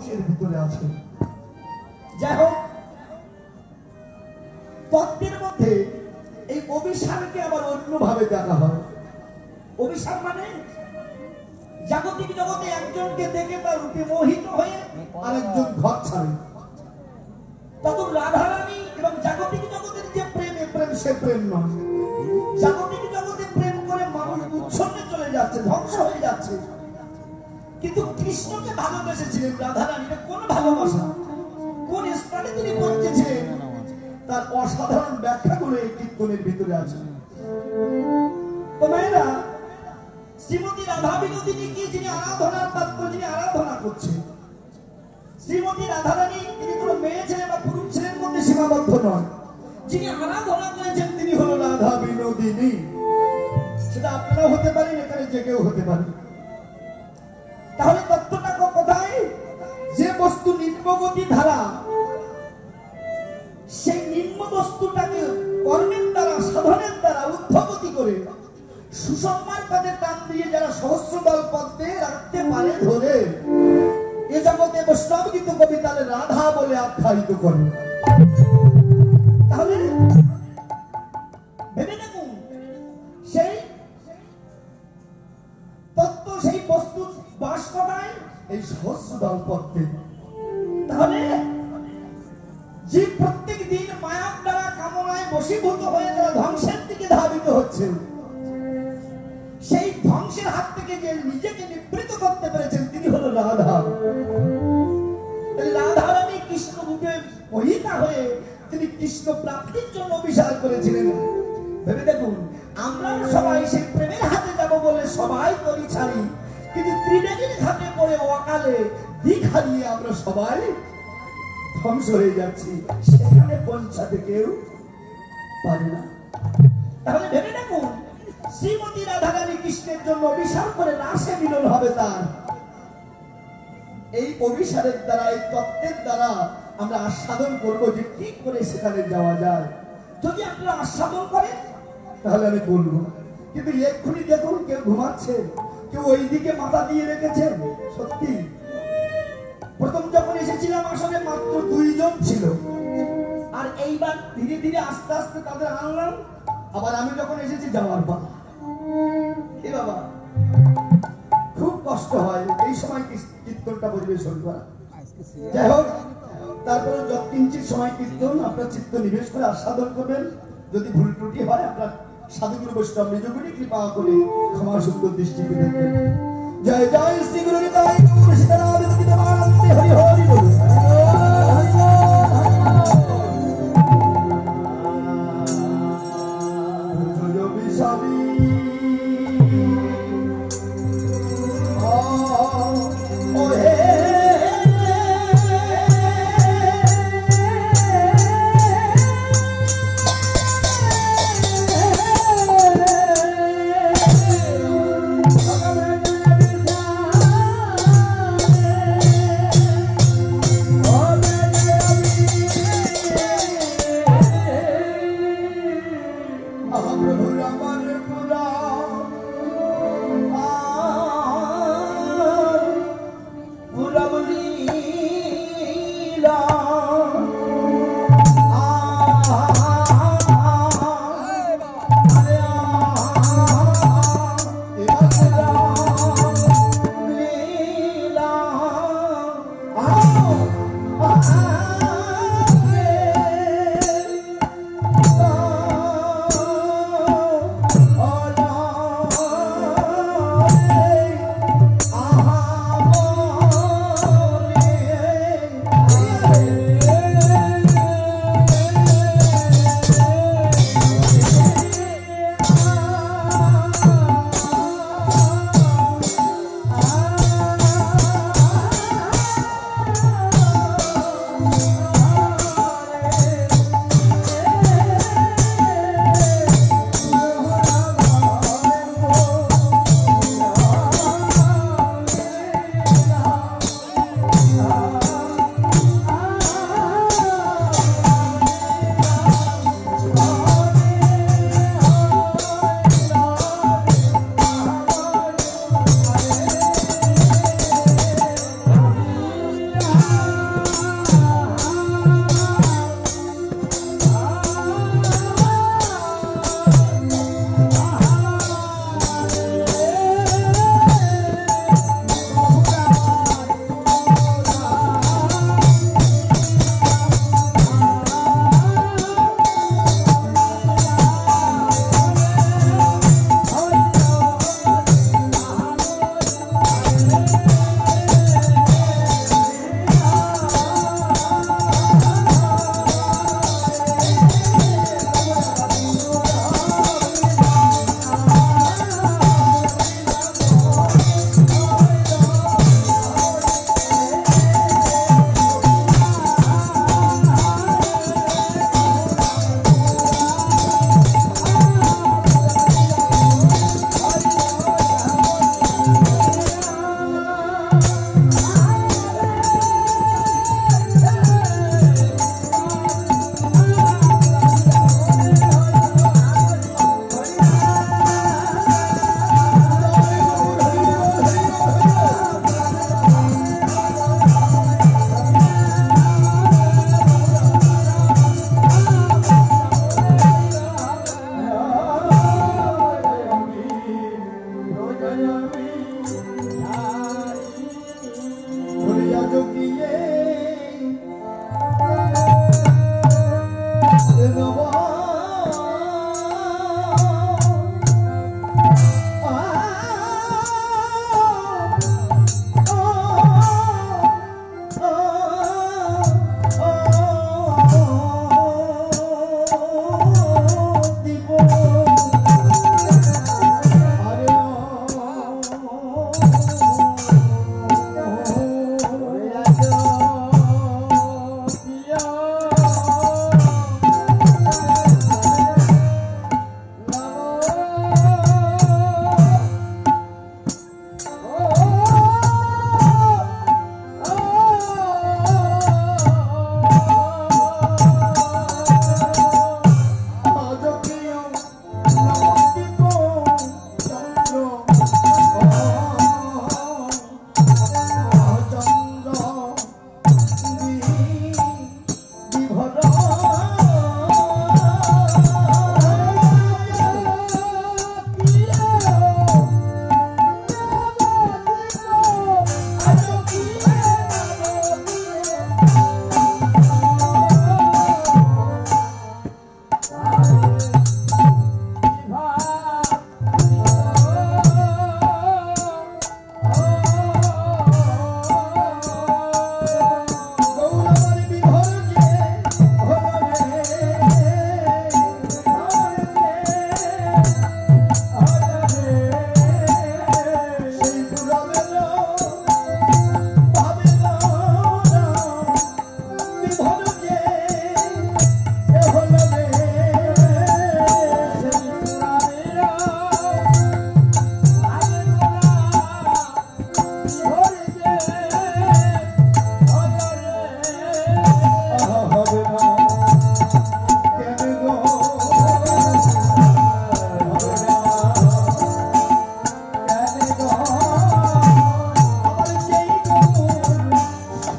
ধ্বংসের ভিতরে আছে। যাই হোক, তত্ত্বের মধ্যে এই অভিশাপকে আবার অন্যভাবে দেখা হয়। অভিশাপ মানে জাগতিক জগতে একজনকে দেখে তার রূপে মোহিত হয়ে আরেকজন ঘর ছাড়ে। তখন রাধারানী এবং জাগতিক জগতের যে প্রেম, প্রেম সে প্রেম নয়। জাগতিক জগতে প্রেম করে মানুষ উচ্ছন্নে চলে যাচ্ছে, ধ্বংস হয়ে যাচ্ছে। কিন্তু কৃষ্ণকে ভালোবেসেছিলেন রাধারানী। কোন ভালোবাসা, কোন স্থানে তিনি পৌঁছেছিলেন, তার অসাধারণ ব্যাখ্যাগুলো এই কীর্তনের ভিতরে আছে। তো মায়েরা, শ্রীমতী রাধা বিনোদিনী কি যিনি আরাধনার পাত্র, যিনি আরাধনা করছেন, শ্রীমতী রাধারানী তিনি কোনো মেয়ে ছেলে বা পুরুষ ছেলের মধ্যে সীমাবদ্ধ নন। যিনি আরাধনা করেছেন তিনি হলো রাধা বিনোদিনী। সেটা আপনারাও হতে পারেন, এখানে যে কেউ হতে পারেন। তাহলে তত্ত্বটা কোথায়? যে বস্তু নিম্নগতি ধারা, সেই নিম্ন বস্তুটাকে কর্মের দ্বারা, সাধনের দ্বারা ঊর্ধ্বগতি করে সুষমার পদে টান দিয়ে যারা সহস্রদল পদ্মে রাখতে পারে ধরে, এ জগতে বৈষ্ণব গীত কবিতালে রাধা বলে আখ্যায়িত করে। তাহলে ভেবে দেখুন, সেই তত্ত্ব, সেই বস্তু বাস করায় এই সহস্রদল পদ্মে। তাহলে যে প্রত্যেক দিন মায়ার দ্বারা কামনায় বশীভূত হয়ে তারা ধ্বংসের দিকে ধাবিত হচ্ছে, সেই ধ্বংসের হাত থেকে যে নিজেকে নিবৃত করতে পেরেছেন তিনি হলো রাধা। রাধারানী কৃষ্ণ রূপে মোহিতা হয়ে তিনি কৃষ্ণ প্রাপ্তির জন্য অভিসার করেছিলেন। ভেবে দেখুন, আমরা সবাই সেই প্রেমের হাতে যাব বলে সবাই করি ছাড়ি, কিন্তু ত্রিবেণীর ঘাটে পড়ে অকালে দিক হারিয়ে আমরা সবাই ধ্বংস হয়ে যাচ্ছি, সেখানে পৌঁছাতে কেউ পারে না। তাহলে ভেবে দেখুন, শ্রীমতী রাধারানী কৃষ্ণের জন্য অভিসার করে রাসে মিলন হবে তার। এই অভিসারের দ্বারা, এই তত্ত্বের দ্বারা আমরা আস্বাদন করব যে কি করে সেখানে যাওয়া যায়। যদি আপনারা আস্বাদন করেন তাহলে আমি বলবো, কিন্তু এক্ষুনি দেখুন কেউ ঘুমাচ্ছে, কেউ ওই দিকে মাথা দিয়ে রেখেছেন। সত্যি প্রথম যখন এসেছিলাম আসলে মাত্র 2 জন ছিল, আর এইবার ধীরে ধীরে আস্তে আস্তে তাদের আনলাম। আবার আমি যখন এসেছি যাওয়ার পর এ বাবা খুব কষ্ট হয় এই সময় কীর্তনটা পরিবেশন করা। যাই হোক, তারপরে যৎকিঞ্চিত সময় কীর্তন আপনার চিত্ত নিবেশ করে আস্বাদন করবেন। যদি ভুল ত্রুটি হয় আপনার সাধুগুরু বৈষ্ণব নিজগুলি কৃপা করে ক্ষমা সুন্দর দৃষ্টিতে দেখবেন। জয় জয় শ্রী গুরু নিতাই গৌর সীতারাম দেবানন্দে হরি হরি বল।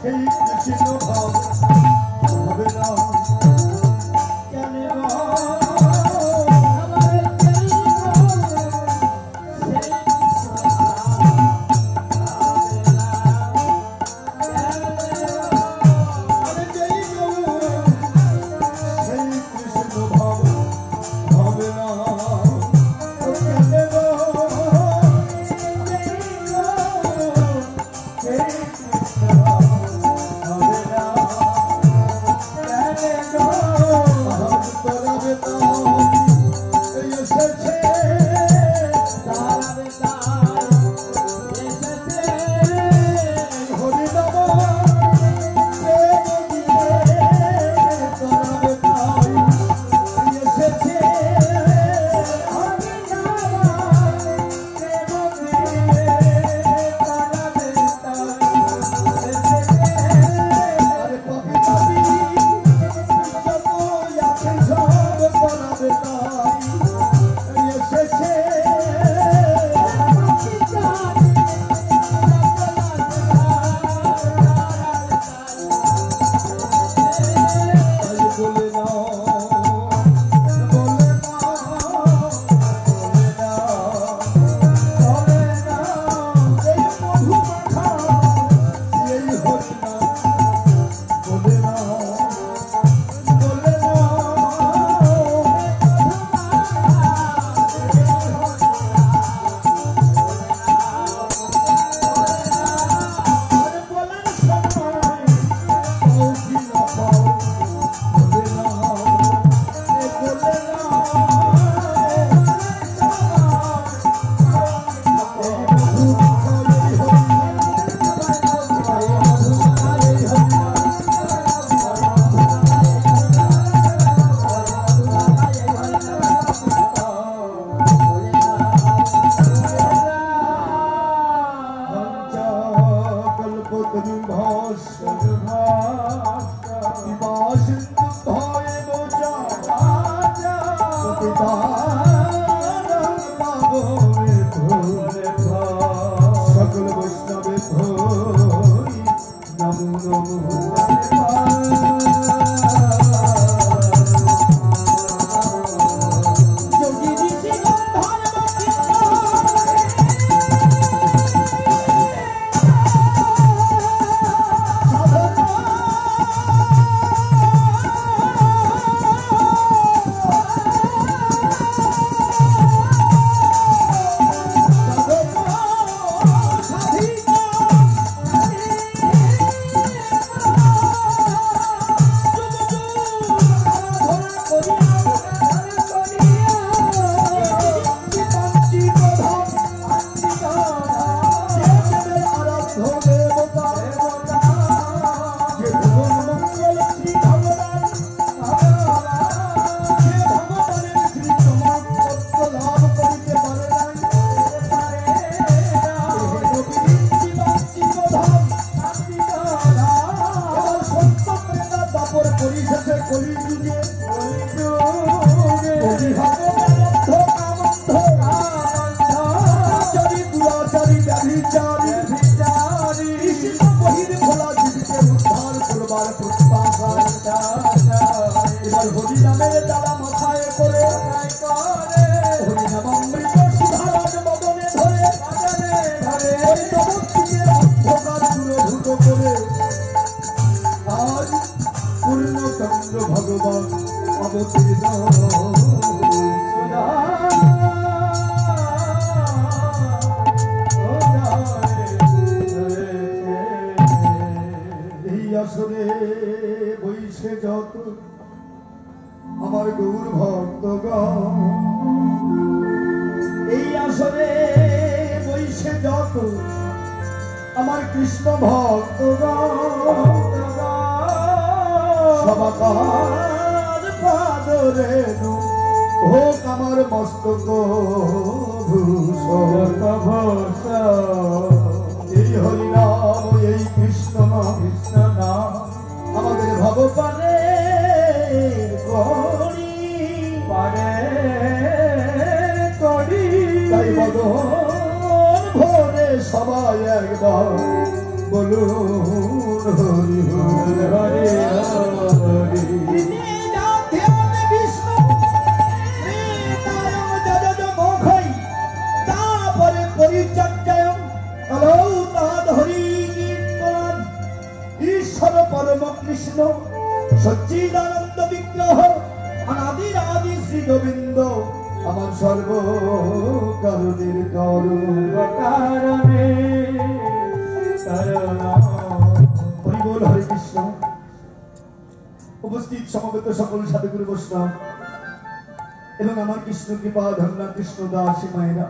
সেই কৃষ্ণ ভাব হবে না কেন আমার গৌর ভক্তগণ এই আসরে বৈশে যত আমার কৃষ্ণ ভক্তগণ সবাকার পাদরে হোক আমার মস্তক ভূষণ এই হরিনাম এই কৃষ্ণ নাম আমাদের ভগবানে তাই বদন ভরে সবাই একবার বলুন হরি হরি হরি হরি বিষ্ণু তারপরে পরিচর্যায় হরি কীর্তন ঈশ্বর পরম কৃষ্ণ সচ্চিদানন্দ বিগ্রহ অনাদির আদি শ্রী গোবিন্দ আমার সর্ব কারণের কারণে হরি বল হরে কৃষ্ণ। উপস্থিত সমবেত সকল সাধুগুরু বৈষ্ণব এবং আমার কৃষ্ণ কৃপা ধন্য কৃষ্ণ দাসী মায়েরা,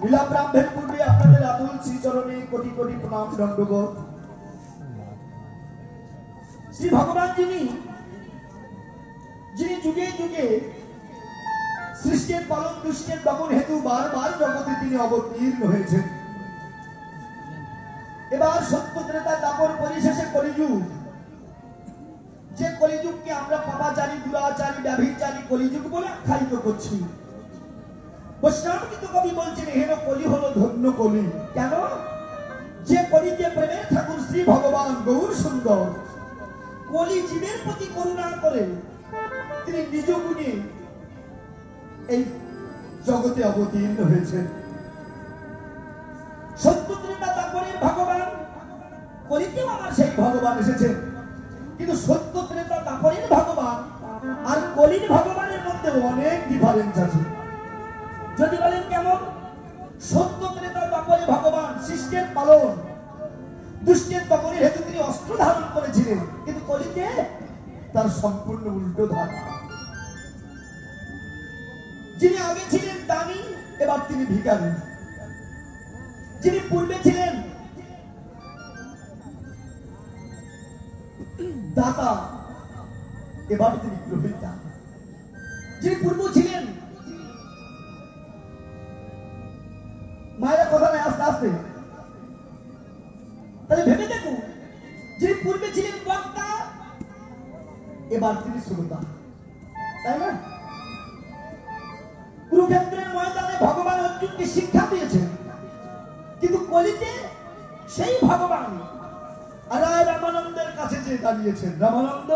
লীলা প্রারম্ভের পূর্বে আপনাদের আতুল শ্রীচরণে কোটি কোটি প্রণাম দণ্ডবোধ। শ্রী ভগবান যিনি যুগে যুগে সৃষ্টির পালন দুষ্টের দমন হেতু বারবার জগতে তিনি অবতীর্ণ হয়েছেন। এবার সত্য ত্রেতা দাপর পরিশেষে কলিযুগ, যে কলিযুগকে আমরা পাপাচারী দুরাচারী ব্যভিচারী কলিযুগ বলে আখ্যায়িত করছি। বৈষ্ণব কিন্তু কবি বলছেন হেন কলি হলো ধন্য কলি। কেন? যে কলিতে প্রেমের ঠাকুর শ্রী ভগবান গৌর সুন্দর কলি জীবের প্রতি করুণা করে তিনি নিজ গুণে এই জগতে অবতীর্ণ হয়েছেন। সত্য ত্রেতা দাপরের ভগবান, কলিতেও আমার সেই ভগবান এসেছেন, কিন্তু সত্য ত্রেতা দাপরের ভগবান আর কলির ভগবানের মধ্যে অনেক ডিফারেন্স আছে। যদি বলেন কেমন? সত্য ত্রেতা দাপরে ভগবান সৃষ্টির পালন দুষ্টের দমনের হেতু তিনি অস্ত্র ধারণ করেছিলেন, কিন্তু কলিতে তার সম্পূর্ণ উল্টো ধারণা। যিনি আগে ছিলেন দানী, এবার তিনি ভিখারী। যিনি পূর্বে ছিলেন দাতা, এবার তিনি গ্রহীতা। যিনি পূর্ব ছিলেন, মায়েরা কথা নেই আস্তে আস্তে, তাহলে ভেবে দেখুন, যিনি পূর্বে ছিলেন বক্তা, এবার তিনি শ্রোতা, তাই না? কুরুক্ষেত্রের ময়দানে ভগবান অর্জুনকে শিক্ষা দিয়েছেন, কিন্তু কলিতে সেই ভগবান রায় রামানন্দের কাছে যে দাঁড়িয়েছেন, রামানন্দ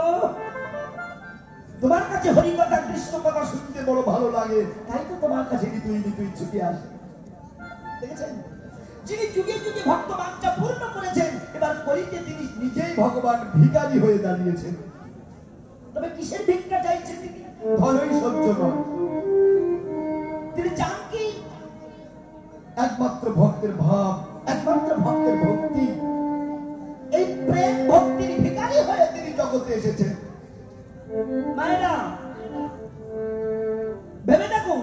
তোমার কাছে হরি কথা কৃষ্ণ কথা শুনতে বড় ভালো লাগে, তাই তো তোমার কাছে নিতুই ছুটে আসে। দেখেছেন? যিনি যুগে যুগে ভক্ত বাঞ্ছা পূর্ণ করেছেন, এবার কলিতে তিনি নিজেই ভগবান ভিখারী হয়ে দাঁড়িয়েছেন। তবে কিসের ভিক্ষা চাইছেন তিনি? ধনই সহ্য নয়। তিনি চান কি? একমাত্র ভক্তের ভাব, একমাত্র ভক্তের ভক্তি। এই প্রেম ভক্তির ভিখারী হয়ে তিনি জগতে এসেছেন। মায়েরা ভেবে দেখুন,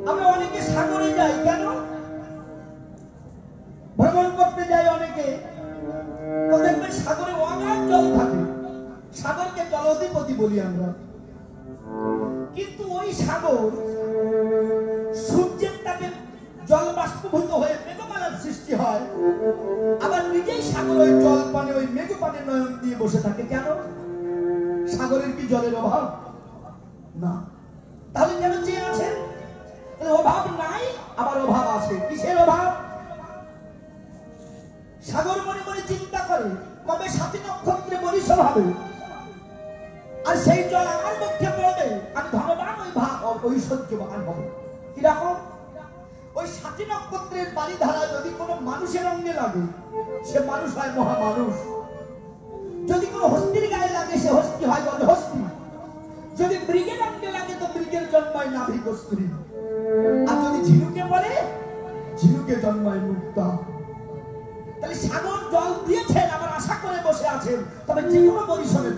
আমরা অনেকে সাগরে যাই, কেন? ভ্রমণ করতে যাই অনেকে, তো দেখবেন সাগরে অগাধ জল থাকে, সাগরকে জলধিপতি বলি আমরা। কিন্তু ওই সাগর সূর্যের তাপে জল বাষ্পীভূত হয়ে মেঘমালার সৃষ্টি হয়, আবার নিজেই সাগর ওই জল পানে ওই মেঘ পানে নয়ন দিয়ে বসে থাকে। কেন? সাগরের কি জলের অভাব? না। তাহলে কেন চেয়ে আছেন? অভাব নাই, আবার অভাব আছে। কিসের অভাব? সাগর মনে মনে চিন্তা করে কবে ৭ নক্ষত্রে বরিশাল হবে, আর সেই জল আমার মুখে পড়বে, আমি ধনবান ঐশ্বর্যবান হব। কিরকম? ওই ৭ নক্ষত্রের বাড়ি ধারা যদি কোনো মানুষের অঙ্গে লাগে, সে মানুষ হয় মহামানুষ। যদি কোনো হস্তির গায়ে লাগে, সে হস্তি হয় গজহস্তি। যদি মৃগের অঙ্গে লাগে, তো মৃগের জন্মায় নাভিকস্ত্রী। আর যদি ঝিনুকে পড়ে, ঝিনুকে জন্মায় মুক্তা। তাহলে সাগর জল দিয়েছেন, আবার আশা করে বসে আছেন, তবে যে কোনো বরিশনের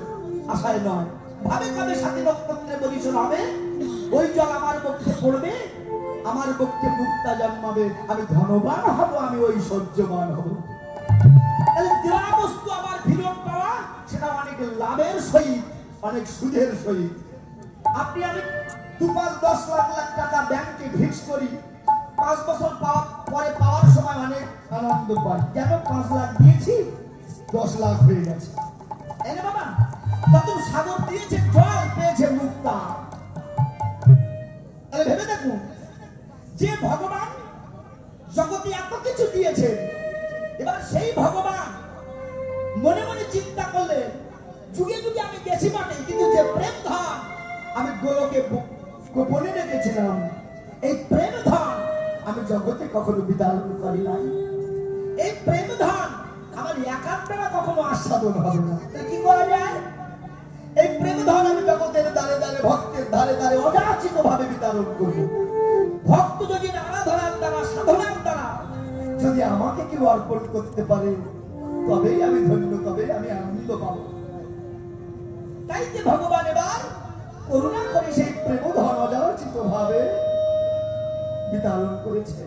আশায় নয়। ভাবে কবে ৭ নক্ষত্রে বরিশন হবে, ওই জল আমার পক্ষে পড়বে, আমার পক্ষে মুক্তা জন্মাবে, আমি ধনবান হব, আমি ঐশ্বর্যবান হব। তাহলে দেওয়া বস্তু আবার ফিরত পাওয়া, সেটা অনেক লাভের সহিত, অনেক সুদের সহিত। আপনি আমি ২-৫-১০ লাখ টাকা ব্যাংকে ফিক্স করি, ৫ বছর পরে পাওয়ার সময় অনেক আনন্দ পাই। কেন? ৫ লাখ দিয়েছি, ১০ লাখ হয়ে গেছে। এনে বাবা, তত সাগর দিয়েছে জল, পেয়েছে মুক্তা। তাহলে ভেবে দেখুন, যে ভগবান জগতে এত কিছু দিয়েছেন, এবার সেই ভগবান গোলকে গোপনে রেখেছিলাম, এই প্রেম ধন আমি জগতে কখনো বিতরণ করি নাই। এই প্রেম ধন আমার একান্তরা কখনো আস্বাদন হবে না। কি করা যায়? এই প্রেম ধন আমি জগতের দ্বারে দ্বারে, ভক্তের ধারে ধারে অযাচিত ভাবে বিতরণ করব। ভক্ত যদি আরাধনার দ্বারা, সাধনার দ্বারা যদি আমাকে কেউ অর্পণ করতে পারে, তবেই আমি ধন্য, তবেই আমি আনন্দ পাবো। তাই যে ভগবান এবার করুণা করে সেই প্রেম ধন অযাচিত ভাবে বিতরণ করেছে।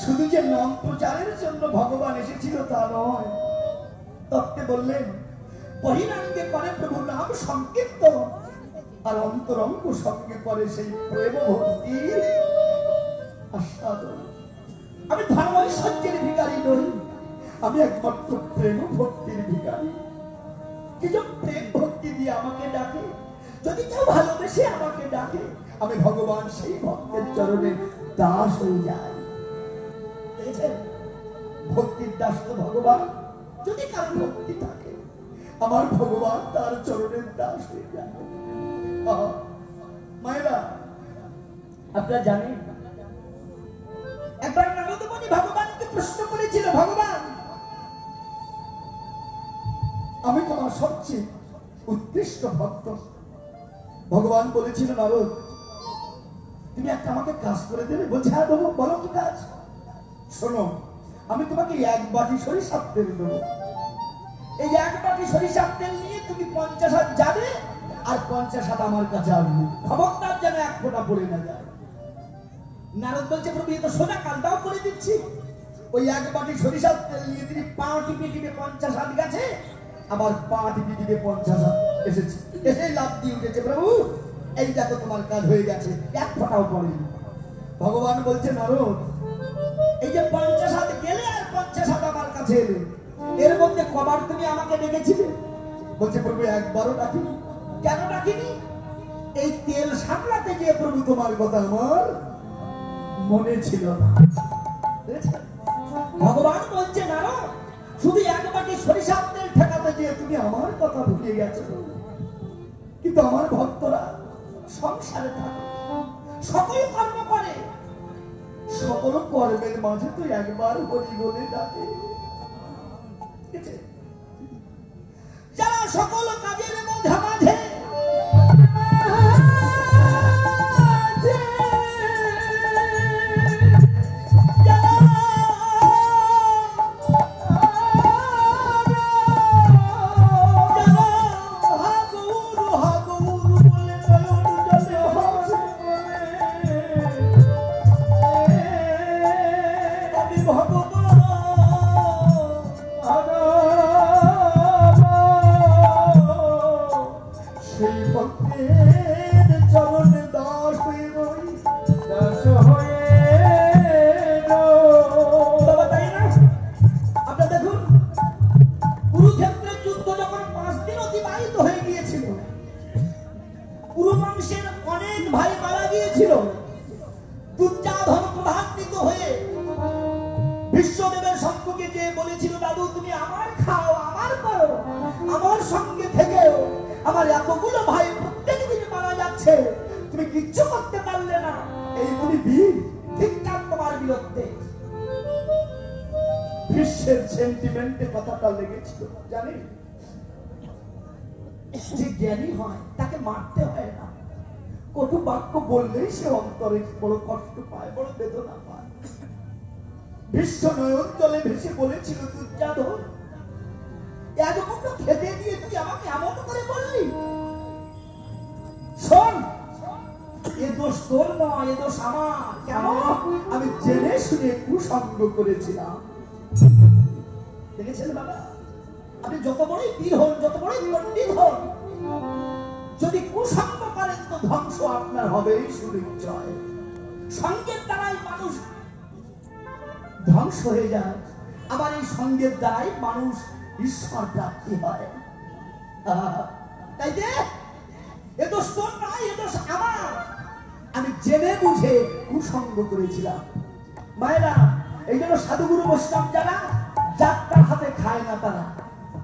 শুধু যে নাম প্রচারের জন্য ভগবান এসেছিল তা নয়, তত্ত্বে বললেন বহিরাঙ্গে করে প্রভু নাম সংকীর্তন, আর অন্তরঙ্গ সঙ্গে করে সেই প্রেম ভক্তি আস্বাদন। আমি ধর্ম ঐশ্বর্যের ভিখারি নই, আমি একমাত্র প্রেম ভক্তির ভিখারি। কি যে প্রেম ভক্তি দিয়ে আমাকে ডাকে, যদি কেউ ভালোবেসে আমাকে ডাকে, আমি ভগবান সেই ভক্তের চরণে দাস হয়ে যাই। ভক্তির দাস তো ভগবান। যদি কারো ভক্তি থাকে, আমার ভগবান তার চরণের দাস হয়ে যায়। মায়েরা, আপনারা জানেন একবার নারদ মুনি ভগবানকে প্রশ্ন করেছিল, ভগবান আমি তোমার সবচেয়ে উৎকৃষ্ট ভক্ত। ভগবান বলেছিল, নারদ তুমি একটা আমাকে কাজ করে দেবে? বলছে হ্যাঁ দেবো। বলো কি কাজ? শোনো, আমি তোমাকে এক বাটি সরিষার তেল দেবো। এই এক বাটি সরিষার তেল নিয়ে তুমি 50 হাত যাবে, আর 50 হাত আমার কাছে আসবে। খবরদার যেন এক ফোঁটা পড়ে না যায়। নারদ বলছে প্রভু এ তো সোজা কাল, দাও করে দিচ্ছি। ওই এক বাটি সরিষার তেল নিয়ে তিনি পা টিপে টিপে 50 হাত গেছে, আবার পা টিপে টিপে 50 হাত এসেছে। এসে লাভ দিয়ে উঠেছে, প্রভু এই দেখো তোমার কাজ হয়ে গেছে, এক ফোঁটাও পড়েনি। ভগবান বলছে নারদ এই যে 50 হাত গেলে আর 50 হাত আমার কাছে এলে, এর মধ্যে কবার তুমি আমাকে ডেকেছিলে? বলছে প্রভু একবারও ডাকিনি। কেন ডাকিনি? এই তেল সামলাতে গিয়ে প্রভু তোমার কথা আমার মনে ছিল না। ভগবান বলছে নারদ শুধু এক বাটি সরিষার তেল ঠেকাতে গিয়ে তুমি আমার কথা ভুলে গেছো। কিন্তু আমার ভক্তরা সংসারে থাকে, সকল কর্ম করে, সকল কর্মের মাঝে তো একবার হরি বলে ডাকে। যারা সকল কাজের মধ্যে মাঝে যে জ্ঞানী হয় তাকে মারতে হয় না, কটু বাক্য বললেই সে অন্তরে বড় কষ্ট পায়, বড় বেদনা পায়। বিশ্ব নয়ন জলে ভেসে বলেছিল দুর্যোধন এতক্ষণ খেতে দিয়ে তুই আমাকে এমন করে বললি। শোন, এ দোষ তোর নয়, এ দোষ আমার। কেমন? আমি জেনে শুনে কুসঙ্গ করেছিলাম। দেখেছেন বাবা, আপনি যত বড়ই বীর হন, যত বড়ই পণ্ডিত হন, যদি কুসঙ্গ করেন তো ধ্বংস আপনার হবেই সুনিশ্চয়। সঙ্গের দ্বারাই মানুষ ধ্বংস হয়ে যায়, আবার এই সঙ্গের দ্বারাই মানুষ ঈশ্বর প্রাপ্তি হয়। তাই যে এ দোষ তোর নয়, এ দোষ আমার। আমি জেনে বুঝে কুসঙ্গ করেছিলাম। মায়েরা, এই জন্য সাধুগুরু বৈষ্ণব যারা যাত্রার হাতে খায় না, তারা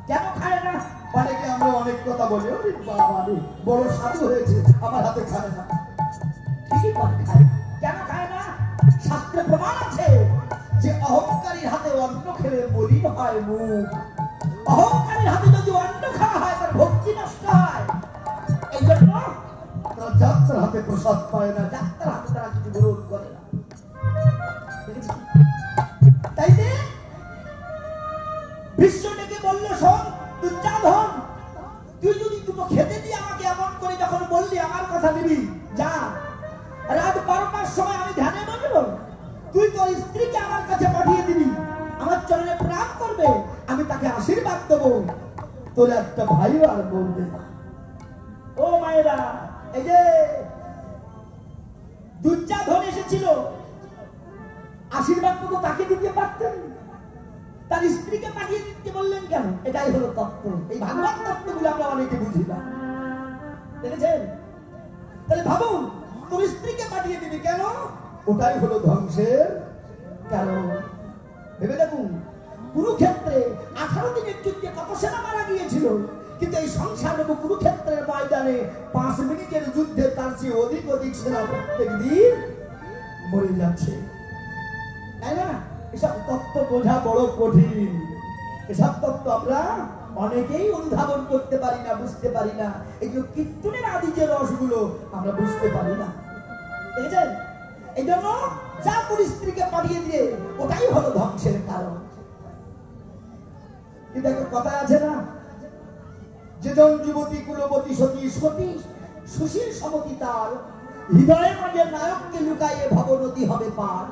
কেন খায় না? মানে কি আমরা অনেক কথা বলি, ওরে বাবা রে বড় সাধু হয়েছে আমার হাতে খায় না। ঠিকই করে খায়। কেন খায় না? শাস্ত্রে প্রমাণ আছে যে অহংকারীর হাতে অন্ন খেলে মলিন হয় মুখ। অহংকারীর হাতে যদি অন্ন খাওয়া হয় তার ভক্তি নষ্ট হয়। এই জন্য তারা যাত্রার হাতে প্রসাদ পায় না, যাত্রার হাতে তারা কিছু গ্রহণ করে না। তাই যে বিশ্ব ডেকে বলল, শোন দুর্যোধন, তুই যদি দুটো খেতে দিয়ে আমাকে এমন করে যখন বললি আমার কথা দিবি, যা রাত 12টার সময় আমি ধ্যানে বসবো, তুই তোর স্ত্রীকে আমার কাছে পাঠিয়ে দিবি, আমার চরণে প্রণাম করবে, আমি তাকে আশীর্বাদ দেবো, তোর একটা ভাইও আর বলবে না। ও মায়েরা, এই যে দুর্যোধন এসেছিল, আশীর্বাদ তো তাকে দিতে পারতেন, তার স্ত্রীকে পাঠিয়ে দিতে বললেন কেন? এটাই হলো তত্ত্ব। এই ভাগবত তত্ত্বগুলো আমরা অনেকে বুঝি না, দেখেছেন? তাহলে ভাবুন, তোর স্ত্রীকে পাঠিয়ে দিবি কেন? ওটাই হলো ধ্বংসের কারণ। ভেবে দেখুন, কুরুক্ষেত্রে 18 দিনের যুদ্ধে কত সেনা মারা গিয়েছিল, কিন্তু এই সংসার এবং কুরুক্ষেত্রের ময়দানে 5 মিনিটের যুদ্ধে তার চেয়ে অধিক সেনা প্রত্যেক দিন মরে যাচ্ছে, তাই না? এসব তত্ত্ব বোঝা বড় কঠিন। এসব তত্ত্ব আমরা অনেকেই অনুধাবন করতে পারি না, বুঝতে পারি না। এগুলো কীর্তনের আদি যে রসগুলো আমরা বুঝতে পারি না, দেখেছেন? এই জন্য যা তোর স্ত্রীকে পাঠিয়ে দিয়ে, ওটাই হলো ধ্বংসের কারণ। কিন্তু একটা কথা আছে না, যেজন যুবতী কুলবতী সতী সতী সুশীল সমতী তার, হৃদয়ের মাঝে নায়ককে লুকাইয়ে ভবনদী হবে পার।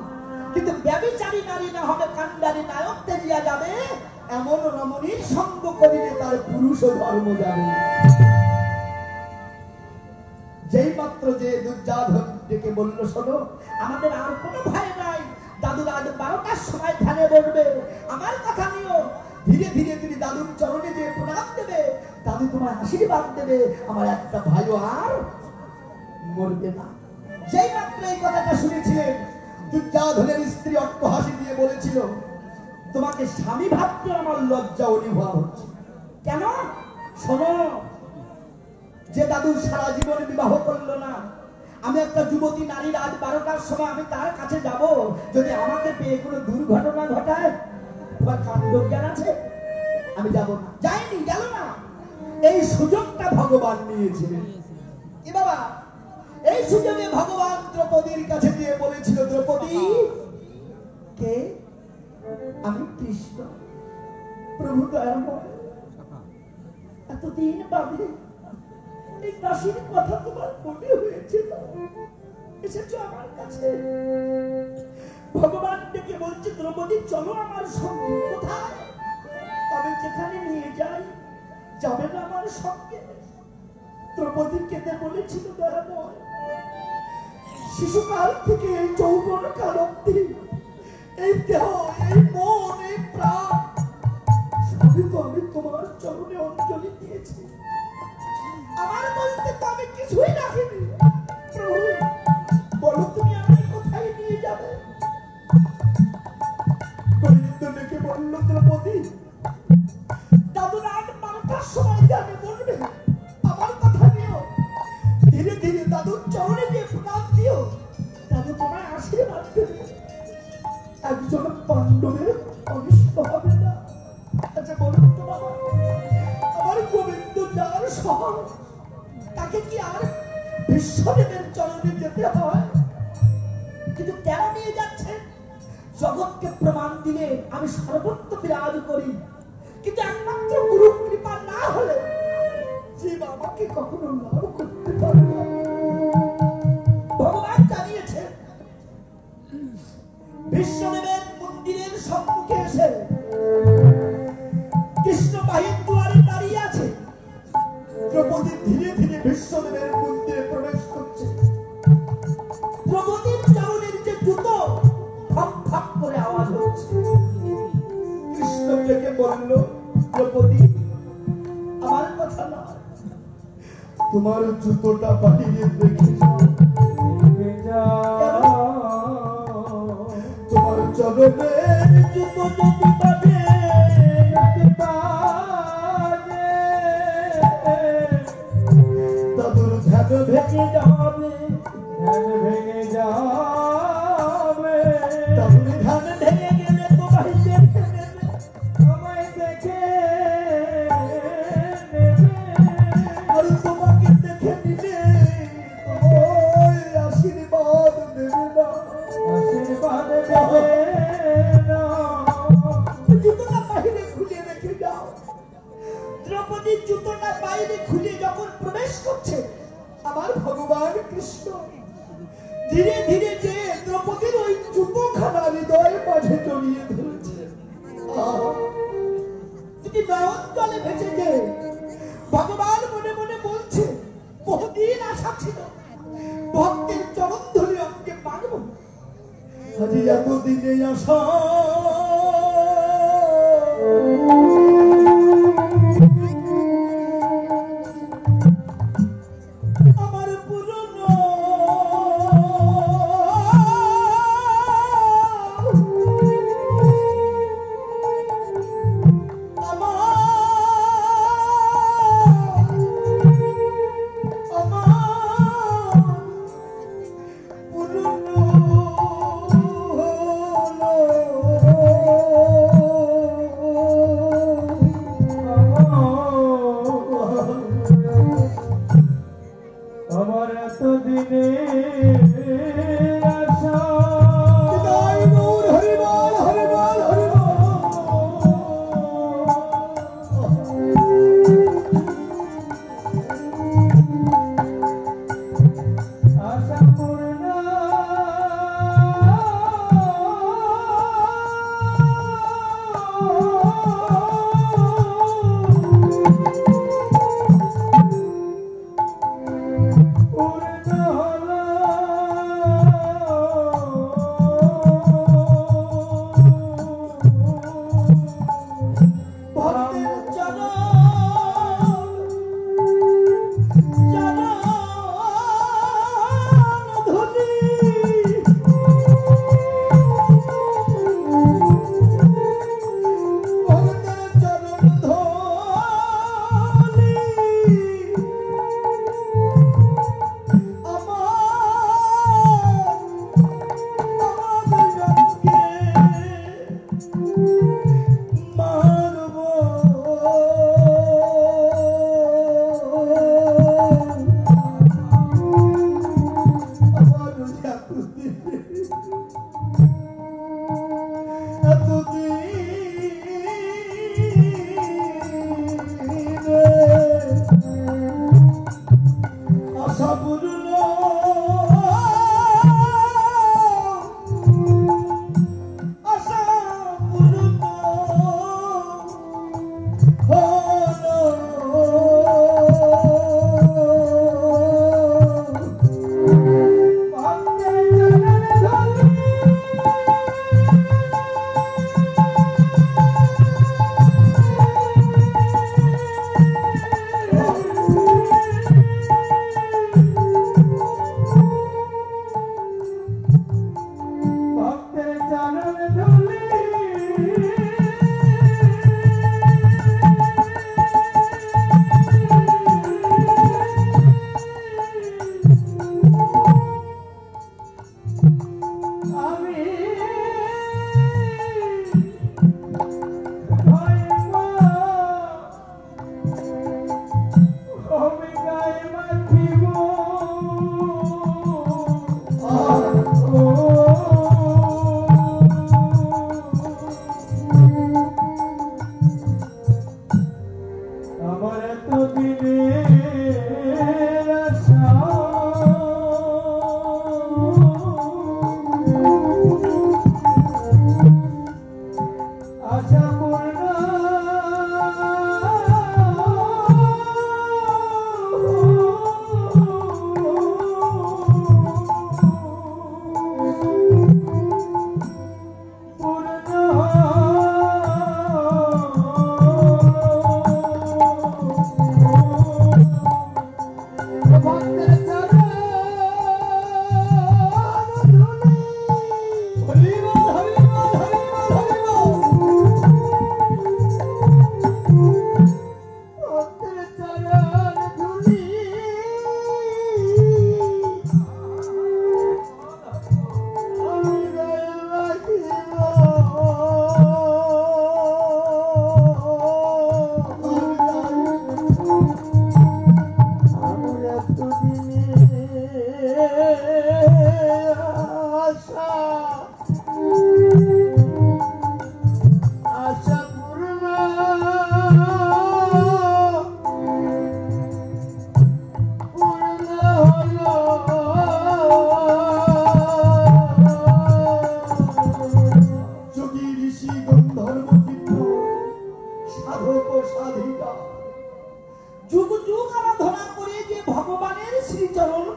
কিন্তু ব্যভিচারী নারী না হবে কান্ডারী নায়ক তেলিয়া যাবে, এমন রমণীর সঙ্গ করিলে তার পুরুষ ধর্ম যাবে। যেই মাত্র যে দুর্যোধন ডেকে বলল, শোনো আমাদের আর কোনো ভয় নাই, দাদু রাত 12টার সময় ধ্যানে বসবে, আমার কথা নিও, ধীরে ধীরে তুমি দাদুর চরণে যে প্রণাম দেবে, দাদু তোমার আশীর্বাদ দেবে, আমার একটা ভাইও আর মরবে না। যেই মাত্র এই কথাটা শুনেছিলেন, দুর্যোধনের স্ত্রী অট্টহাসি দিয়ে বলেছিল, তোমাকে স্বামী ভাবতে আমার লজ্জা অনুভব হচ্ছে। কেন? শোনো, যে দাদু সারা জীবন বিবাহ করলো না, আমি একটা যুবতী নারী রাত 12টার সময় আমি তার কাছে যাব, যদি আমাকে পেয়ে কোনো দুর্ঘটনা ঘটায়, তোমার কাণ্ড জ্ঞান আছে? আমি যাব না। যাইনি, গেল না। এই সুযোগটা ভগবান নিয়েছিলেন। এ বাবা, এই সুযোগে ভগবান দ্রৌপদীর কাছে গিয়ে বলেছিল, দ্রৌপদী কে? আমি কৃষ্ণ, প্রভু দয়াময়। এতদিন বাদে এই দাসীর কথা তোমার মনে হয়েছে, এসেছো আমার কাছে। ভগবান ডেকে বলছে, দ্রৌপদী চলো আমার সঙ্গে। কোথায়? আমি যেখানে নিয়ে যাই, যাবে না আমার সঙ্গে? দ্রৌপদী কেঁদে বলেছিল, দয়াময়, শিশুকাল থেকে এই যৌবন কাল অবধি এই দেহ, এই মন, এই প্রাণ সবই তো আমি তোমার চরণে অঞ্জলি দিয়েছি, আমার বলতে তো আমি কিছুই রাখিনি। প্রভু বলো, তুমি আমাকে কোথায় নিয়ে যাবে? গোবিন্দ ডেকে বলল, দ্রৌপদী দাদু রাত 12টার সময় ধ্যানে বসবে, আমার কথা নিও, ধীরে ধীরে দাদুর চরণে গিয়ে প্রণাম দিও, দাদু তোমায় আশীর্বাদ দেবে, একজন পাণ্ডবের অনিষ্ট হবে না। আচ্ছা বলুন তো বাবা, আমার গোবিন্দ যার সহায়, তাকে কি আর বিশ্বদেবের চরণে যেতে হয়? কিন্তু কেন নিয়ে যাচ্ছে? জগৎকে প্রমাণ দিলে আমি সর্বত্র বিরাজ করি, কিন্তু একমাত্র গুরু কৃপা না হলে জীব আমাকে কখনো লাভ করতে পারে না। ভগবান জানিয়েছে, বিশ্বদেবের মন্দিরের সম্মুখে এসে কৃষ্ণ বাহির দুয়ারে দাঁড়িয়ে আছে, দ্রৌপদী ধীরে ধীরে বিশ্বদেবের মন্দিরে প্রবেশ করছে। দ্রৌপদীর চরণের যে জুতো ফক ফক করে আওয়াজ হচ্ছে। কৃষ্ণ ডেকে বলল, দ্রৌপদী আমার কথা না, তোমার জুতোটা বাহিরে রেখে যাও, তোমার চরণের জুতো যদি বাজে অমনি জুতোটা বাইরে খুলে যখন প্রবেশ করছে আমার ভগবান কৃষ্ণ ধীরে ধীরে যে দ্রৌপদীর ওই জুতোখানা হৃদয়ের মাঝে জড়িয়ে ধরেছে। যদি নয়ন জলে ভেসে যে ভগবান মনে মনে বলছে বহুদিন আশা ছিল ভক্তের চরণ ধরে আমাকে মানব, আজ এতদিনে আশা আমার পুরনো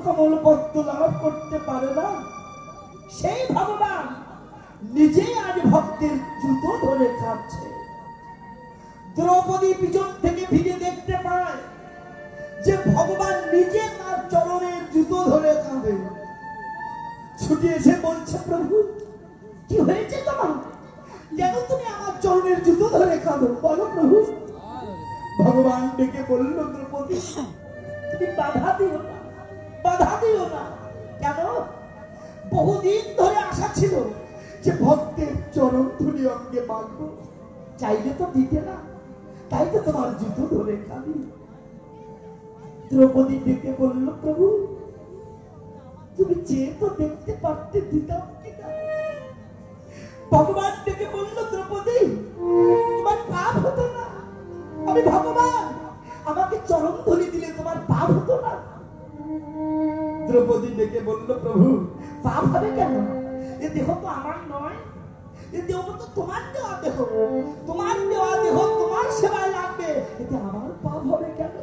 কমল পদ্ম লাভ করতে পারে না, সেই ভগবান নিজে আজ ভক্তের জুতো ধরে কাঁদছে। দ্রৌপদী পিছন থেকে ফিরে দেখতে পায় যে ভগবান নিজে তার চরণের জুতো ধরে কাঁদে। ছুটে এসে বলছে, প্রভু কি হয়েছে তোমার? কেন তুমি আমার চরণের জুতো ধরে কাঁদো? বলো প্রভু। ভগবান ডেকে বলল, দ্রৌপদী তুমি বাধা দিও না, বাধা দিও না। কেন? বহুদিন ধরে আশা ছিল যে ভক্তের চরণ ধুলি অঙ্গে মাখবো, চাইলে তো দিতে না, তাই তো তোমার জুতো ধরে কাঁদি। দ্রৌপদী ডেকে বলল, প্রভু তুমি চেয়ে তো দেখতে পারতে, দিতাম কিনা। ভগবান ডেকে বলল, দ্রৌপদী তোমার পাপ হতো না, আমি ভগবান, আমাকে চরণ ধুলি দিলে তোমার পাপ হতো না। দ্রৌপদী ডেকে বলল, প্রভু পাপ হবে কেন? এ দেহ তো আমার নয়, এ দেহ তো তোমার দেওয়া দেহ, তোমার দেওয়া দেহ তোমার সেবায় লাগবে, এতে আমার পাপ হবে কেন?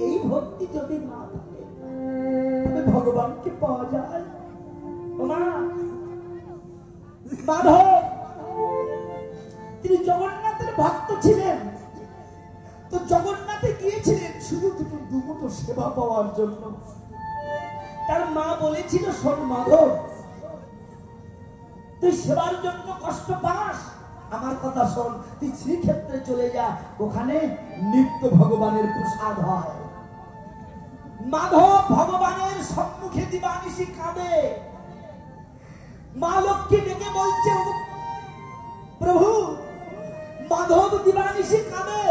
এই ভক্তি যদি না থাকে তবে ভগবানকে পাওয়া যায়। মাধব তিনি জগন্নাথের ভক্ত ছিলেন, তো জগন্নাথে গিয়েছিলেন শুধু দুটো সেবা পাওয়ার জন্য। তার মা বলেছিল, শোন মাধব, তুই সেবার জন্য কষ্ট পাস, আমার কথা শোন, তুই শ্রীক্ষেত্রে চলে যা, ওখানে নিত্য ভগবানের প্রসাদ হয়। মাধব ভগবানের সম্মুখে দিবানিশি কাঁদে। মা লক্ষ্মী ডেকে বলছে, প্রভু মাধব দিবানিশি কাঁদে,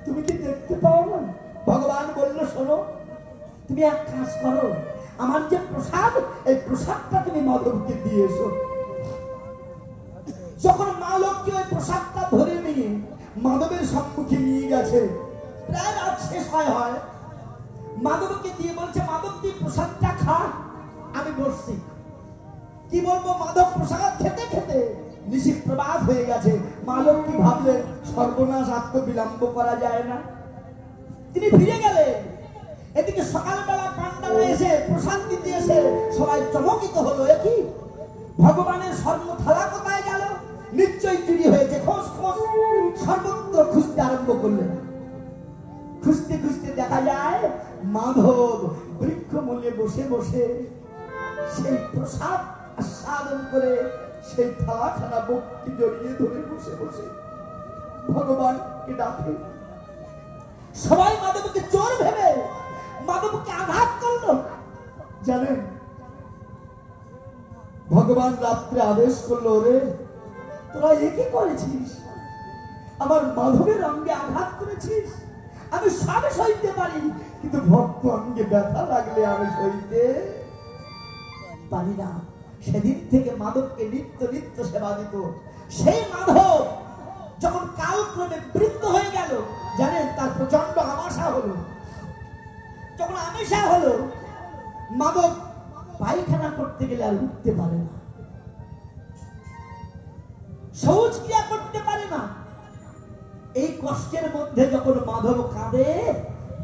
তুমি কি দেখতে পাও না? ভগবান বলল, শোনো, তুমি এক কাজ করো, আমার যে প্রসাদ, এই প্রসাদটা তুমি মাধবকে দিয়ে এসো। যখন মা লক্ষ্মী ওই প্রসাদটা ধরে নিয়ে মাধবের সম্মুখে নিয়ে গেছে, প্রায় রাত শেষ হয়, মাধবকে দিয়ে বলছে, মাধব তুই প্রসাদটা খা, আমি বসছি। কি বলবো, মাধব প্রসাদ খেতে খেতে নিশি প্রবাদ হয়ে গেছে। মা লক্ষ্মী ভাবলেন, সর্বনাশ, আত্ম বিলম্ব করা যায় না, তিনি ফিরে গেলেন। এদিকে সকালবেলা পান্ডারা এসে প্রসাদ দিতে এসে সবাই চমকিত হলো, কি ভগবানের স্বর্ণ থালা কোথায় গেল? নিশ্চয়ই চুরি হয়েছে। খোঁজ খোঁজ সর্বত্র খুঁজতে আরম্ভ করলেন। খুঁজতে খুঁজতে দেখা যায় মাধব বৃক্ষ মূলে বসে বসে সেই প্রসাদ আস্বাদন করে সেই থালাখানা বক্তি জড়িয়ে ধরে বসে বসে ভগবানকে ডাকে। সবাই মাধবকে চোর ভেবে মাধবকে আঘাত করল। জানেন, ভগবান রাত্রে আদেশ করলো, রে তোরা একই করেছিস, আমার মাধবের অঙ্গে আঘাত করেছিস, আমি সব সইতে পারি, কিন্তু ভক্ত অঙ্গে ব্যথা লাগলে আমি সইতে পারি না। সেদিন থেকে মাধবকে নিত্য নিত্য সেবা দিত। সেই মাধব যখন কালক্রমে বৃদ্ধ হয়ে গেল, জানেন তার প্রচন্ড আমাশা হলো। যখন আমাশা হলো, মাধব পায়খানা করতে গেলে আর উঠতে পারে না, শৌচ ক্রিয়া করতে পারে না। এই কষ্টের মধ্যে যখন মাধব কাঁদে,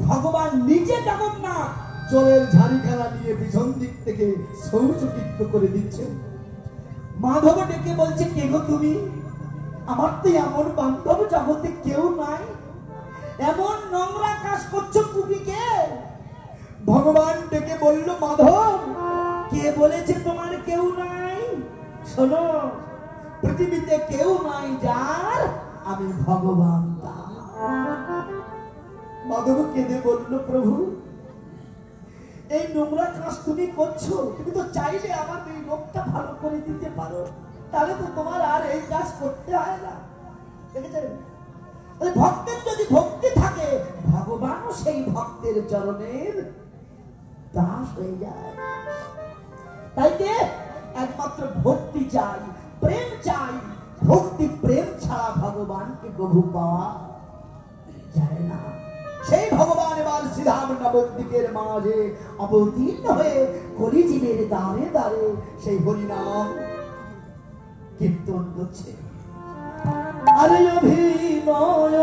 ভগবান নিজে জগন্নাথ জলের ঝাড়িখানা নিয়ে পিছন দিক থেকে শৌচকৃত্য করে দিচ্ছে। মাধব ডেকে বলছে, কে গো তুমি? আমার তো এমন বান্ধব জগতে কেউ নাই, এমন নোংরা কাজ করছো তুমি কে? ভগবান ডেকে বলল, মাধব কে বলেছে তোমার কেউ নাই? শোনো, পৃথিবীতে কেউ নাই যার আমি ভগবান। মাধব কেঁদে বলল, প্রভু এই নোংরা কাজ তুমি করছো, তুমি তো চাইলে আমার এই রোগটা ভালো করে দিতে পারো, তাহলে তো তোমার আর এই কাজ করতে হয় না। দেখেছেন, ভক্তের যদি ভক্তি থাকে, ভগবানও সেই ভক্তের চরণের দাস হয়ে যায়। তাই একমাত্র ভক্তি চাই, প্রেম চাই। ভক্তি প্রেম ছাড়া ভগবানকে প্রভু পাওয়া যায় না। সেই ভগবান এবার শ্রীধাম নবদ্বীপের মাঝে অবতীর্ণ হয়ে কলিজীবের দ্বারে দ্বারে সেই হরিনাম কীর্তন করছে। আরে অভিনয়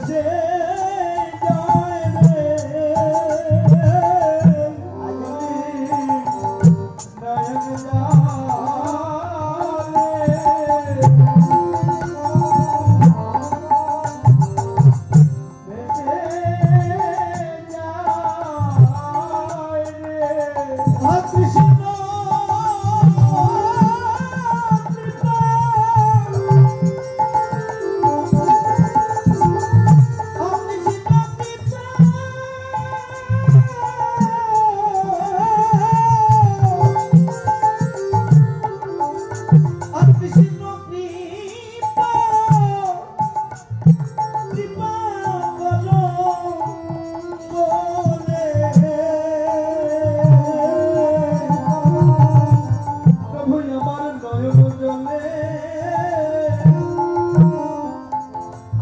ভেসে যায় রে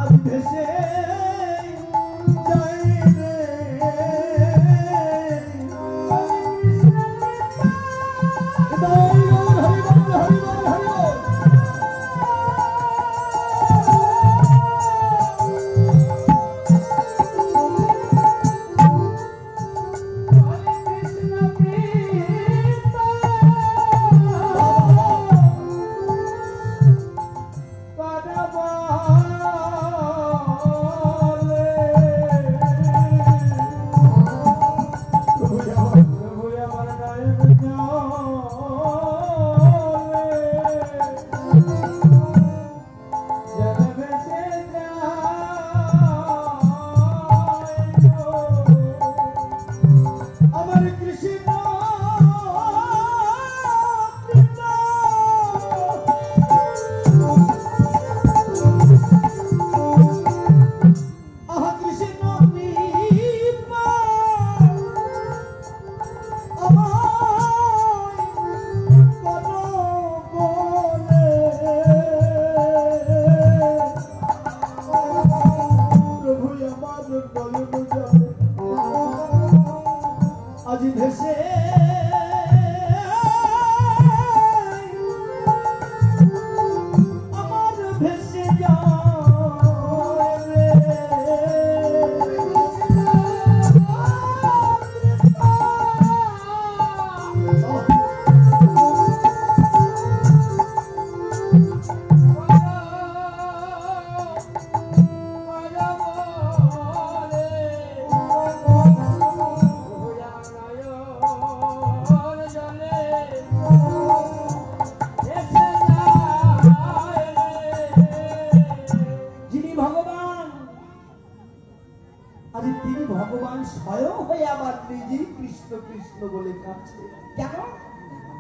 নয়ন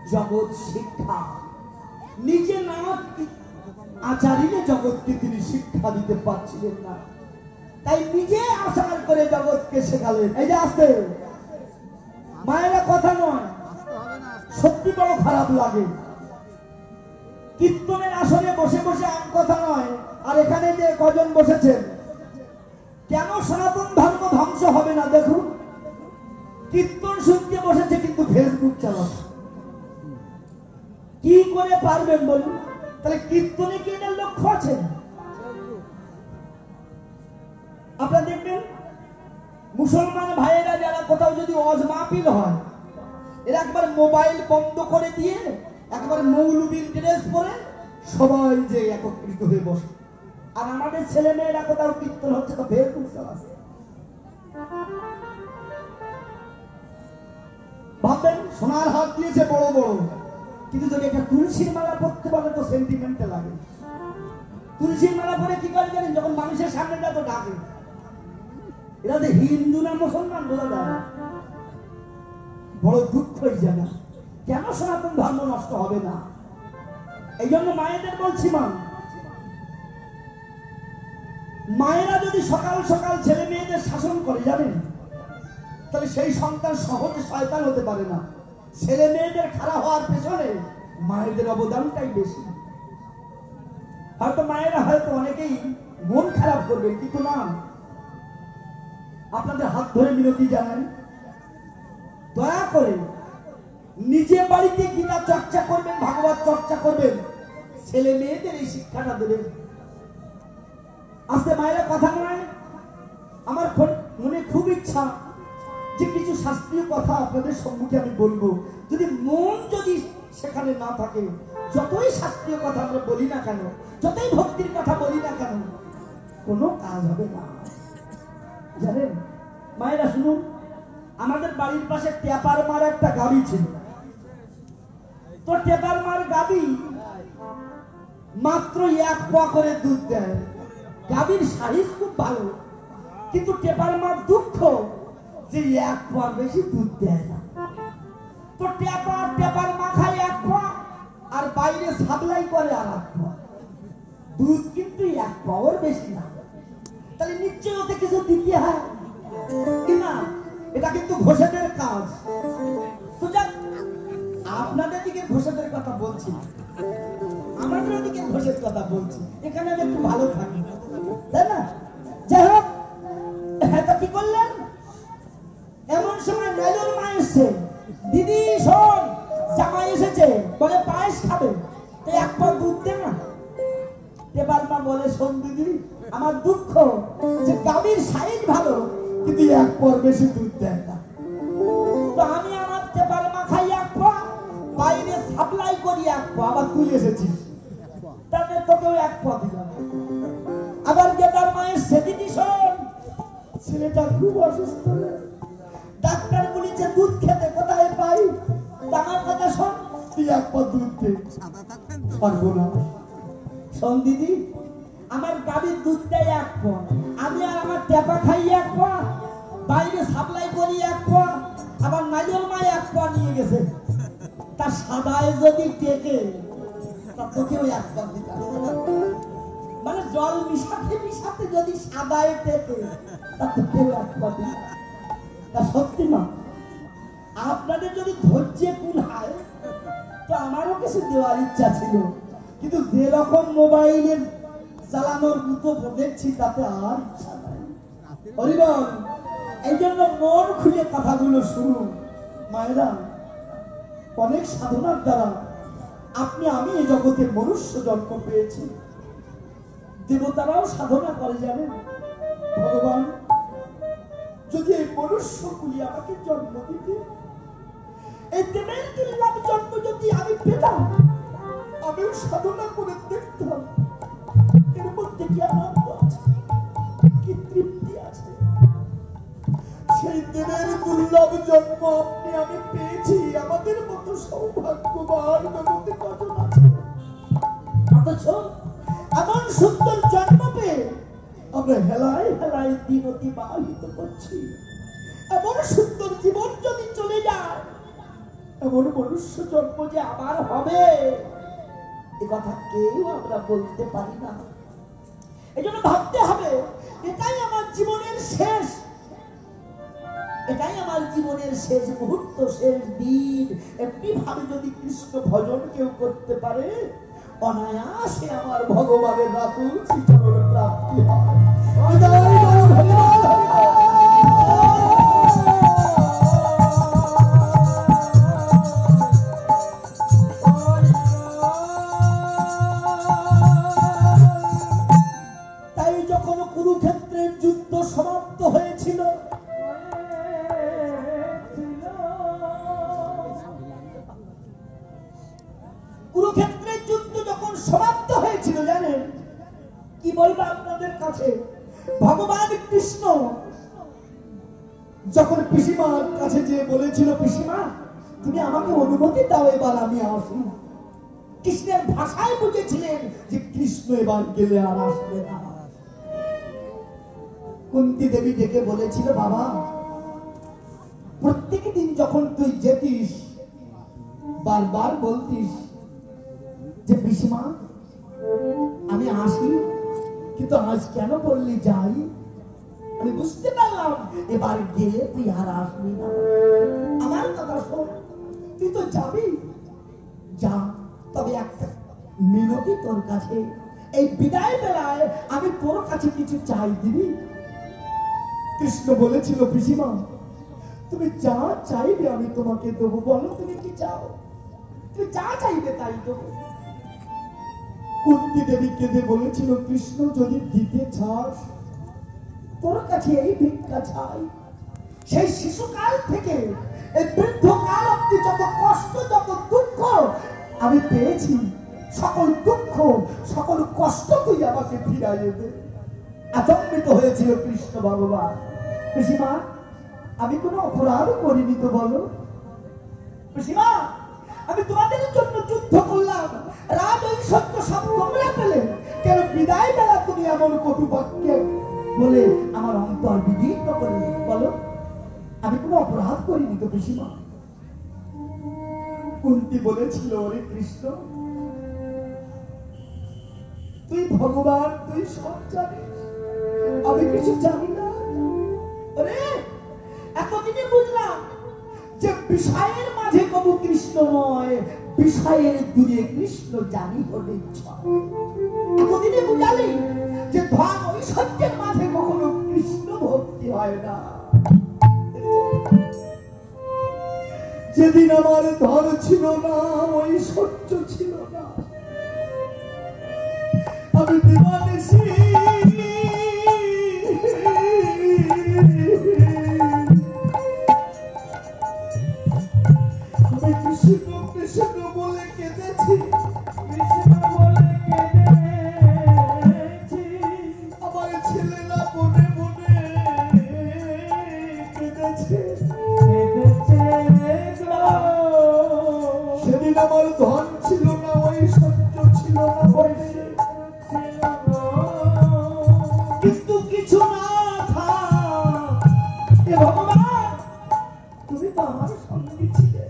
जगत शिक्षा निजे ना आचार्य जगत के তিনি শিক্ষা দিতে পারছিলেন না তাই নিজে আচার করে জগৎকে শেখালেন এই যে আস্তে মায়েরা কথা নয় সত্যি বড় খারাপ লাগে কীর্তনের আসরে বসে বসে আম কথা নয় আর এখানে যে কজন বসেছেন কেন সনাতন ধর্ম ধ্বংস হবে না দেখুন কীর্তন শুনতে বসেছে কিন্তু ফেসবুক চালাচ্ছে কি করে পারবেন বলুন তাহলে কীর্তনে কি এর লক্ষ্য আছে আপনারা দেখবেন মুসলমান ভাইয়েরা যারা কোথাও যদি ওয়াজ মাহফিল হয় এরা একবার মোবাইল বন্ধ করে দিয়ে একবার মৌলবীর ড্রেস পরে সবাই যে একত্রিত হয়ে বসে আর আমাদের ছেলে মেয়েরা কোথাও কীর্তন হচ্ছে তো ফেসবুক চালাচ্ছে ভাববেন সোনার হাত দিয়েছে বড় বড় কিন্তু যদি একটা তুলসীর মালা পড়তে বলে তো সেন্টিমেন্টে লাগে তুলসীর মালা পরে কি করে জানেন যখন মানুষের সামনে যা তো ডাকে এরা যে হিন্দু না মুসলমান বোঝা যায় না বড় দুঃখ হয়ে যায় না কেন সনাতন ধর্ম নষ্ট হবে না এই জন্য মায়েদের বলছি মায়েরা যদি সকাল সকাল ছেলে মেয়েদের শাসন করে জানেন তাহলে সেই সন্তান সহজে শয়তান হতে পারে না ছেলে মেয়েদের খারাপ হওয়ার পেছনে মায়েদের অবদানটাই বেশি হয়তো মায়েরা হয়তো অনেকেই মন খারাপ করবেন কিন্তু না আপনাদের হাত ধরে মিনতি জানান দয়া করে নিজে বাড়িতে গীতা চর্চা করবেন ভাগবত চর্চা করবেন ছেলে মেয়েদের এই শিক্ষাটা দেবেন আজকে মায়েরা কথা নয় ইচ্ছা যে কিছু শাস্ত্রীয় কথা আপনাদের সম্মুখে আমি বলবো, যদি মন যদি সেখানে না থাকে, যতই শাস্ত্রীয় কথা আমরা বলি না কেন, যতই ভক্তির কথা বলি না কেন, কোনো কাজ হবে না। জানেন মায়েরা শুনুন, আমাদের বাড়ির পাশে টেপার মার একটা গাড়ি ছিল। তো টেপার মার গাড়ি মাত্র 1 পোয়া করে দুধ দেয়। গাভীর সাইজ খুব ভালো, কিন্তু টেপার মার দুঃখ যে 1 পোয়া বেশি দুধ দেয় না। তো টেপার মা খায় 1 পোয়া, আর বাইরে সাপ্লাই করে আর 1 পোয়া। দুধ কিন্তু 1 পোয়ার বেশি না। তাহলে নিশ্চয় ওতে কিছু দিতে হয় কিনা? এটা কিন্তু ঘোষেদের কাজ। তো যাক, আপনাদের দিকে ঘোষেদের কথা বলছি, আমাদের দিকে ঘোষের কথা বলছি, এখানে আমি একটু ভালো থাকি, তাই না? যাই হোক, এটা কি করলেন? এমন সময় নজর মা এসছে, দিদি শোন, জামাই এসেছে, বলে পায়েস খাবে, তো 1 পোয়া দুধ দে না। এবার মা বলে, শোন দিদি, আমার দুঃখ যে গাভীর সাইজ ভালো, কিন্তু 1 পোয়ার বেশি দুধ দেয় না। তো আমি আমার টেপার মা খাই 1 পোয়া, বাইরে সাপ্লাই করি 1 পোয়া, আবার তুই এসেছিস, তাহলে তোকেও 1 পোয়া দিলাম। আবার গেটার মায়ের সেদিনই শোন, ছেলেটা খুব অসুস্থ, ডাক্তার বলেছে দুধ খেতে, কোথায় পাই? আমার কথা শোন, তুই 1 পোয়া দুধ দে। পারবো না। শোন দিদি, আমার গাভীর দুধ দেয় 1 পোয়া, আমি আর আমার টেপা খাই 1 পোয়া, বাইরে সাপ্লাই করি 1 পোয়া, আবার নাইজল মা 1 পোয়া নিয়ে গেছে। তার সাদায় যদি টেকে, তা তোকেও 1 পোয়া দিতে হবে। মানে জল মিশাতে মিশাতে যদি সাদায় টেকে, তা তোকেও 1 পোয়া দিতে হবে। তা সত্যি না? আপনাদের যদি ধৈর্যে কুলায়, তো আমারও কিছু দেওয়ার ইচ্ছা ছিল, কিন্তু যেরকম মোবাইলের চালানোর মতো দেখছি, তাতে আর ইচ্ছা নাই। হরিবল, এই জন্য মন খুলে কথাগুলো শুনুন মায়েরা। অনেক সাধনার দ্বারা আমি এই জগতে মনুষ্য জন্ম পেয়েছি। দেবতারাও সাধনা করে, জানেন ভগবান যদি এই মনুষ্য কুলি আমাকে জন্ম দিতে, এই দেবের দুর্লভ জন্ম যদি আমি পেতাম, আমিও সাধনা করে দেখতাম এর মধ্যে কি আনন্দ আছে, কি তৃপ্তি আছে। সেই দেবের দুর্লভ জন্ম আমি পেয়েছি। আমাদের মতো সৌভাগ্যবান জগতে কজন আছে? অথচ এমন সুন্দর জন্ম পেয়ে আমরা হেলায় হেলায় দিন অতিবাহিত করছি। এমন সুন্দর জীবন যদি চলে যায়, এমন মনুষ্য জন্ম যে আবার হবে, এ কথা কেউ আমরা বলতে পারি না। এই জন্য ভাবতে হবে, এটাই আমার জীবনের শেষ, এটাই আমার জীবনের শেষ মুহূর্ত, শেষ দিন। এমনি ভাবে যদি কৃষ্ণ ভজন কেউ করতে পারে, অনায়াসে আমার ভগবানের রাতুল চিত্তর প্রাপ্তি হয়। তাই যখন কুরুক্ষেত্রের যুদ্ধ সমাপ্ত হয়েছিল, কুরুক্ষেত্রের যুদ্ধ যখন সমাপ্ত হয়েছিল, জানেন কি বলবো আপনাদের কাছে? ভগবান কৃষ্ণ যখন পিসিমার কাছে যে বলেছিল, পিসিমা তুমি আমাকে অনুমতি দাও, এবার আমি আসি। কৃষ্ণের ভাষায় বুঝেছিলেন যে কৃষ্ণ এবার গেলে আর আসবে না। কুন্তী দেবী ডেকে বলেছিল, বাবা প্রত্যেক দিন যখন তুই যেতিস, বারবার বলতিস যে পিসিমা আমি আসি, কিন্তু আজ কেন বললি যাই? আমি বুঝতে পারলাম এবার গেলে তুই আর আসবি না। আমার কথা শোন, তুই তো যাবি, যা, তবে একটা মিনতি তোর কাছে, এই বিদায় বেলায় আমি তোর কাছে কিছু চাই, দিবি? কৃষ্ণ বলেছিল, পিসিমা তুমি যা চাইবে আমি তোমাকে দেবো, বলো তুমি কি চাও? তুমি যা চাইবে তাই দেবো। কুন্তী দেবী কেঁদে বলেছিল, কৃষ্ণ যদি দিতে চাস, তোর কাছে এই ভিক্ষা চাই, সেই শিশুকাল থেকে এই বৃদ্ধকাল অব্দি যত কষ্ট যত দুঃখ আমি পেয়েছি, সকল দুঃখ সকল কষ্ট তুই আমাকে ফিরাইয়ে দে। আচম্বিত হয়েছিল কৃষ্ণ ভগবান। পিসিমা, আমি কোনো অপরাধ করিনি তো বলো? পিসিমা, আমি তোমাদের জন্য যুদ্ধ করলাম, রাজ ঐশ্বর্য সব তোমরা পেলে, কেন বিদায় বেলা তুমি এমন কটু বাক্যে বলে আমার অন্তর বিদীর্ণ করে বলো? আমি কোনো অপরাধ করিনি তো পিসিমা? কুন্তি বলেছিল, ওরে কৃষ্ণ, তুই ভগবান, তুই সব জানিস, আমি কিছু জানি না। ওরে, এতদিনে বুঝলাম যে বিষয়ের মাঝে কবু কৃষ্ণ নয়, বিষয়ের দূরে কৃষ্ণ জানি হলে এতদিনে বুঝালি যে ধন ঐশ্বর্যের মাঝে কখনো কৃষ্ণ ভক্তি হয় না। যেদিন আমার ধন ছিল না, ঐশ্বর্য ছিল না, আমি দিবানিশি আমি কৃষ্ণ কৃষ্ণ বলে কেঁদেছি, কৃষ্ণ বলে কেঁদেছি, আমার ছেলেরা বনে বনে কেঁদেছে। সেদিন আমার ধন ছিল না, ঐশ্বর্য ছিল না, কিন্তু কিছু না থাক, ভগবান তুমি তো আমার সঙ্গে ছিলে।